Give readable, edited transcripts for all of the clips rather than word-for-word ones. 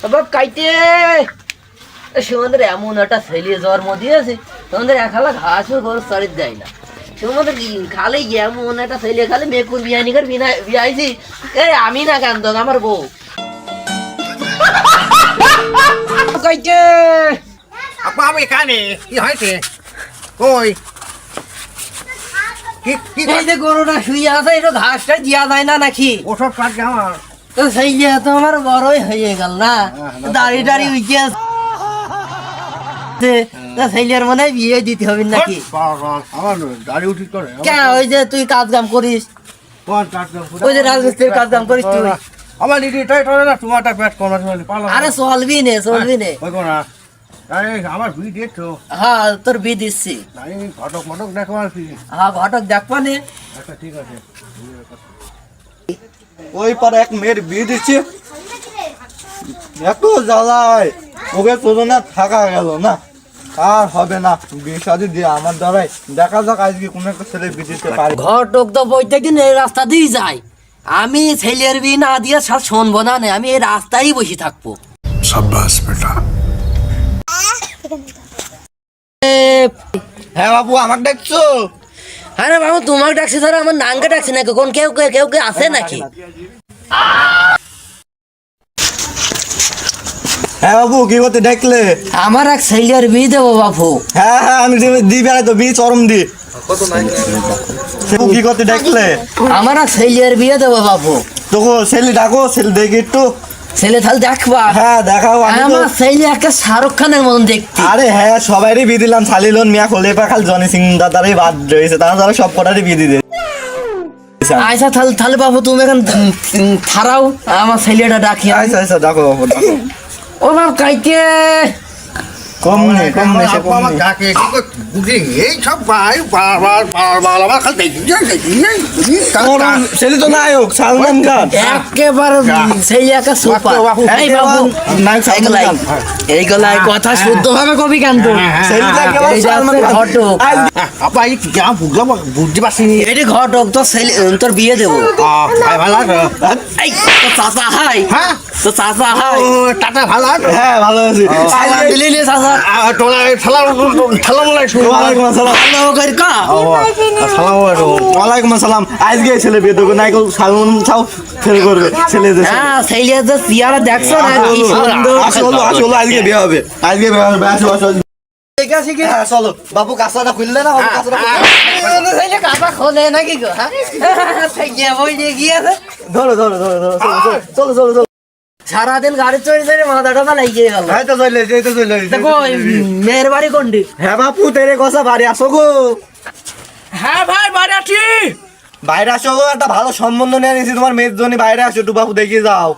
বাবা কাইতে তোমাদের এমন একটা ছেলে জন্ম দিয়েছে তোমাদের একালা ঘাসও খরচ চালিয়ে দেয় না তোমাদের খালে এমন একটা ছেলে খালে মেকুর বিয়ানি করে বিয়াইছি এই আমি না কান্ত আমার বউ কাইতে আপা আমি এখানে কি হয়েছে কই এই যে গরুটা শুয়ে আছে এটা ঘাসটা দিয়া যায় না নাকি ওসব কাজ আমার তো সেই তো আমার বড়ই হয়ে গেল না দাড়ি টাড়ি উঠে আছে ছেলের মনে হয় বিয়ে দিতে হবে নাকি আমার দাড়ি উঠি করে কেন ওই যে তুই কাজ কাম করিস ওই যে রাজমিস্ত্রির কাজ কাম করিস তুই আমার নিটি টাইট হবে না তোমারটা পেট কমাতে পারলো আরে চলবি নে ওই কোনা আরে আমার ভিড় দেখছো হ্যাঁ তোর বি দিচ্ছি আমি ঘটক মটক দেখো আর কি হ্যাঁ ঘটক দেখবা নে আচ্ছা ঠিক আছে ওই পারে এক মেয়ের বিয়ে দিচ্ছে এত জ্বালায় ওকে তোর না থাকা গেল না আর হবে না বিয়ে শাদি দিয়ে আমার দ্বারাই দেখা যাক আজকে কোনো একটা ছেলে বিয়ে দিতে পারে ঘটক তো প্রত্যেকদিন এই রাস্তা দিয়ে যায় আমি ছেলের বিয়ে না দিয়ে সব শুনবো না আমি এই রাস্তায় বসে থাকবো সাব্বাস বেটা হ্যাঁ বাবু আমাকে দেখছো আরে বাবু তোমাকে ডাকছি ধরো আমার নাঙ্গে ডাকছি নাকি কোন কেউ আছে নাকি হ্যাঁ বাবু কি করতে দেখলে আমার এক ছেলের বিয়ে দেবো বাবু হ্যাঁ হ্যাঁ আমি দিবি তো বিয়ে চরম দি কি করতে দেখলে আমার এক ছেলের বিয়ে দেবো বাবু তোকে ছেলে ডাকো ছেলে দেখি একটু ছেলে তাহলে দেখবা হ্যাঁ দেখাও আমার ছেলে একটা শাহরুখ খানের মতন দেখতে আরে হ্যাঁ সবাইরই বিয়ে দিলাম সালিলন মিয়া খোলে পাখাল জনি সিং দাদারই বাদ রয়েছে তারা সব কটারই বিয়ে দিয়ে আচ্ছা তাহলে বাবু তুমি এখন থারাও আমার ছেলেটা ডাকি আচ্ছা ডাকো বাবু ডাকো ও বাবু কাইতে কম নেই আমার ডাকে কি করে বুঝি এই সব ভাই আমার খালি ছেলে তো নায়ক সালমান খান একেবারে ছেলে একটা সুপার এই বাবু এই গলায় কথা শুদ্ধ ভাবে কবি কেন তো ছেলেটা একেবারে সালমান খান ঘটক আপা এই যা বুঝলাম বুঝতে পারছি এটি ঘটক তোর ছেলে তোর বিয়ে দেবো ভাই ভালো আছে এই তো চাচা হাই হ্যাঁ তো চাচা হাই টাটা ভালো আছে হ্যাঁ ভালো আছি সালাম দিলি নে চাচা ওয়ালাইকুম আসসালাম ওয়ালাইকুম আসসালাম আজকে ছেলে বিয়ে দেবো নায়ক সালমান ছাও ছেলে করবে ছেলে হ্যাঁ ছেলে তো চেহারা দেখছো না কি সুন্দর আসলো আজকে বিয়ে হবে আসো ঠিক আছে কি হ্যাঁ চলো বাবু কাঁচাটা খুললে না বাবু কাঁচাটা ছেলে কাপা খোলে নাকি গো হ্যাঁ ছেলে বই দিয়ে গিয়েছে ধরো চলো সারাদিন গাড়ি চড়ে মাথাটা লাগিয়ে গেল এই তো চলে দেখো মেয়ের বাড়ি কোনটি হ্যাঁ বাপু তেরে কথা বাড়ি আসো গো হ্যাঁ ভাই বাড়ি আছি বাইরে আসো গো একটা ভালো সম্বন্ধ নিয়ে নিয়েছি তোমার মেয়ের জন্য বাইরে আসো একটু বাপু দেখিয়ে যাও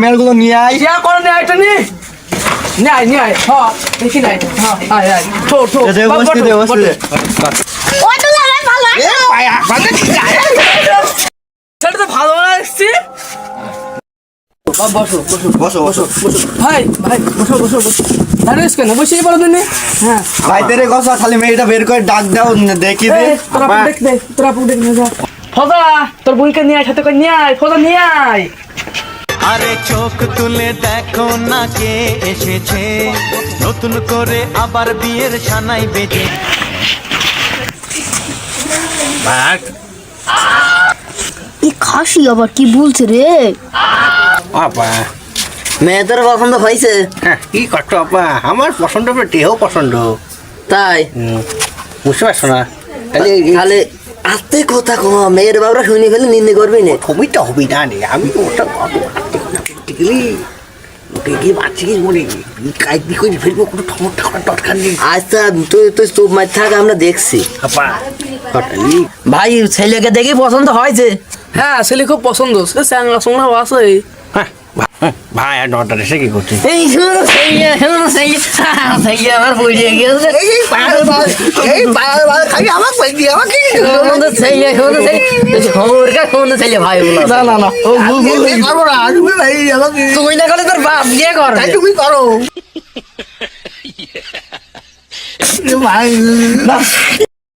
মেয়েগুলো নিয়ে আই ভালো লাগছে বসো ভাই বসো কেন বসেই পড়ো তুমি হ্যাঁ ভাই তেরে কথা খালি মেয়েটা বের করে ডাক দাও দেখি দে তোরা দেখ যা ফজা তোর বোনকে নিয়ে আয় সাথে করে নিয়ে আয় ফজা নিয়ে আয় আরে চোখ তুলে দেখো না কে এসেছে নতুন করে আবার বিয়ের সানাই বেজে এই খাসি আবার কি বলছে রে আপা মেয়েদের পছন্দ হয়েছে কি করছো আপা আমার পছন্দ টেও পছন্দ তাই বুঝতে পারছো না তাহলে আস্তে কথা কো মেয়ের বাবরা শুনে গেলে নিন্দে করবি না হবিটা হবি না রে আমি ওটা কি বাচ্চিস মনে কাইদি করে ফেলবো কোনো ঠমর টটকার নেই আচ্ছা তুই চুপ মার থাক আমরা দেখছি আপা ভাই ছেলেকে দেখে পছন্দ হয়েছে হ্যাঁ ছেলে খুব পছন্দ সে চ্যাংলা সোংলা আছে ভাই আর নটা এসে কি করছিস এই শুনো ছেলে আমার বুঝে গেছে ছেলে ভাই না তুই না করলে তোর বাপ বিয়ে কর তুমি করো ভাই